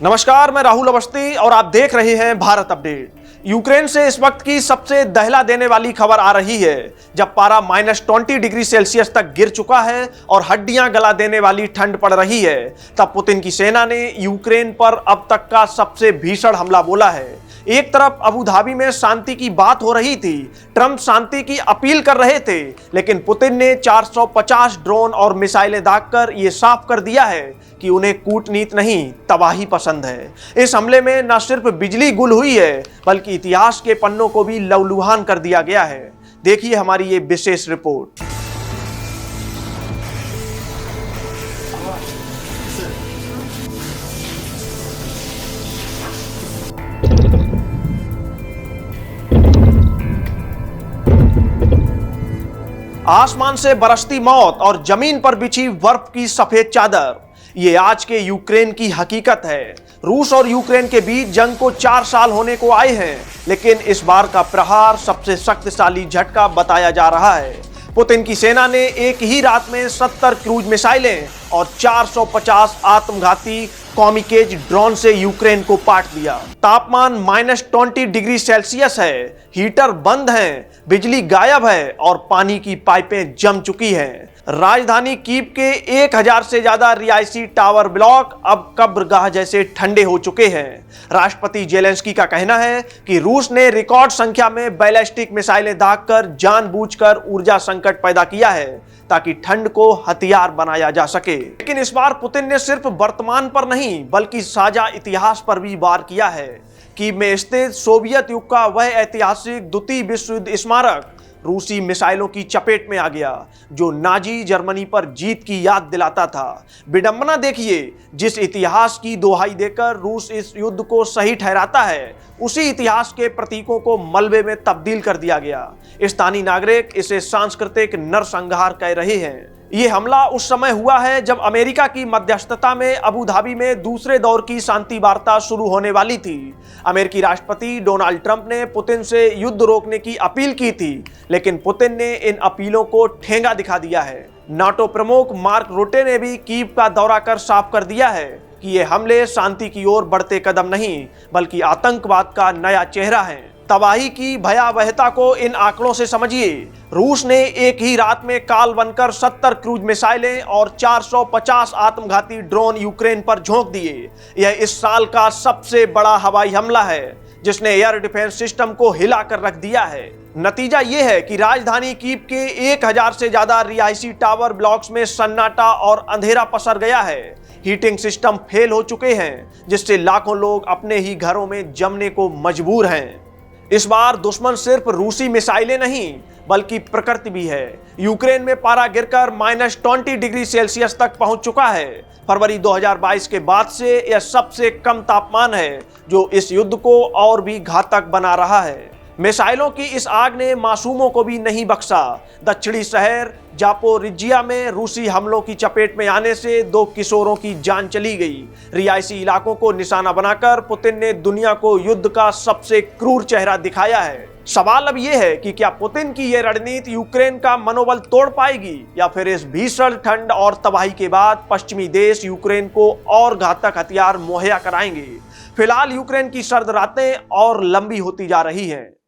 नमस्कार, मैं राहुल अवस्थी और आप देख रहे हैं भारत अपडेट। यूक्रेन से इस वक्त की सबसे दहला देने वाली खबर आ रही है, जब पारा -20 डिग्री सेल्सियस तक गिर चुका है और हड्डियां गला देने वाली ठंड पड़ रही है। तब पुतिन की सेना ने यूक्रेन पर अब तक का सबसे भीषण हमला बोला है। एक तरफ अबू धाबी में शांति की बात हो रही थी, ट्रंप शांति की अपील कर रहे थे, लेकिन पुतिन ने 450 ड्रोन और मिसाइलें दागकर यह साफ कर दिया है कि उन्हें कूटनीति नहीं, तबाही पसंद है। इस हमले में न सिर्फ बिजली गुल हुई है, बल्कि इतिहास के पन्नों को भी लहूलुहान कर दिया गया है। देखिए हमारी ये विशेष रिपोर्ट। आसमान से बरसती मौत और जमीन पर बिछी बर्फ की सफेद चादर, ये आज के यूक्रेन की हकीकत है। रूस और यूक्रेन के बीच जंग को 4 साल होने को आए हैं, लेकिन इस बार का प्रहार सबसे शक्तिशाली झटका बताया जा रहा है। पुतिन की सेना ने एक ही रात में 70 क्रूज मिसाइलें और 450 आत्मघाती कामिकेज ड्रोन से यूक्रेन को पाट दिया। तापमान -20 डिग्री सेल्सियस है, हीटर बंद हैं, बिजली गायब है और पानी की पाइपें जम चुकी हैं। राजधानी कीव के 1000 से ज्यादा रिहायशी टावर ब्लॉक अब कब्रगाह जैसे ठंडे हो चुके हैं। राष्ट्रपति जेलेंस्की का कहना है कि रूस ने रिकॉर्ड संख्या में बैलिस्टिक मिसाइलें दागकर जानबूझकर ऊर्जा संकट पैदा किया है, ताकि ठंड को हथियार बनाया जा सके। लेकिन इस बार पुतिन ने सिर्फ वर्तमान पर नहीं, बल्कि साझा इतिहास पर भी वार किया है। कीव में स्थित सोवियत युग का वह ऐतिहासिक द्वितीय विश्व युद्ध स्मारक रूसी मिसाइलों की चपेट में आ गया, जो नाजी जर्मनी पर जीत की याद दिलाता था। विडंबना देखिए, जिस इतिहास की दोहाई देकर रूस इस युद्ध को सही ठहराता है, उसी इतिहास के प्रतीकों को मलबे में तब्दील कर दिया गया। स्थानीय नागरिक इसे सांस्कृतिक नरसंहार कह रहे हैं। ये हमला उस समय हुआ है जब अमेरिका की मध्यस्थता में अबू धाबी में दूसरे दौर की शांति वार्ता शुरू होने वाली थी। अमेरिकी राष्ट्रपति डोनाल्ड ट्रंप ने पुतिन से युद्ध रोकने की अपील की थी, लेकिन पुतिन ने इन अपीलों को ठेंगा दिखा दिया है। नाटो प्रमुख मार्क रुटे ने भी कीव का दौरा कर साफ कर दिया है कि ये हमले शांति की ओर बढ़ते कदम नहीं, बल्कि आतंकवाद का नया चेहरा है। तबाही की भयावहता को इन आंकड़ों से समझिए। रूस ने एक ही रात में काल बनकर 70 क्रूज मिसाइलें और 450 आत्मघाती ड्रोन यूक्रेन पर झोंक दिए। यह इस साल का सबसे बड़ा हवाई हमला है, जिसने एयर डिफेंस सिस्टम को हिला कर रख दिया है। नतीजा यह है कि राजधानी कीव के 1000 से ज्यादा रिहायशी टावर ब्लॉक्स में सन्नाटा और अंधेरा पसर गया है। हीटिंग सिस्टम फेल हो चुके हैं, जिससे लाखों लोग अपने ही घरों में जमने को मजबूर हैं। इस बार दुश्मन सिर्फ रूसी मिसाइलें नहीं, बल्कि प्रकृति भी है। यूक्रेन में पारा गिरकर -20 डिग्री सेल्सियस तक पहुंच चुका है। फरवरी 2022 के बाद से यह सबसे कम तापमान है, जो इस युद्ध को और भी घातक बना रहा है। मिसाइलों की इस आग ने मासूमों को भी नहीं बख्शा। दक्षिणी शहर जापोरिजिया में रूसी हमलों की चपेट में आने से 2 किशोरों की जान चली गई। रिहायशी इलाकों को निशाना बनाकर पुतिन ने दुनिया को युद्ध का सबसे क्रूर चेहरा दिखाया है। सवाल अब यह है कि क्या पुतिन की यह रणनीति यूक्रेन का मनोबल तोड़ पाएगी, या फिर इस भीषण ठंड और तबाही के बाद पश्चिमी देश यूक्रेन को और घातक हथियार मुहैया कराएंगे। फिलहाल यूक्रेन की सर्द रातें और लंबी होती जा रही हैं।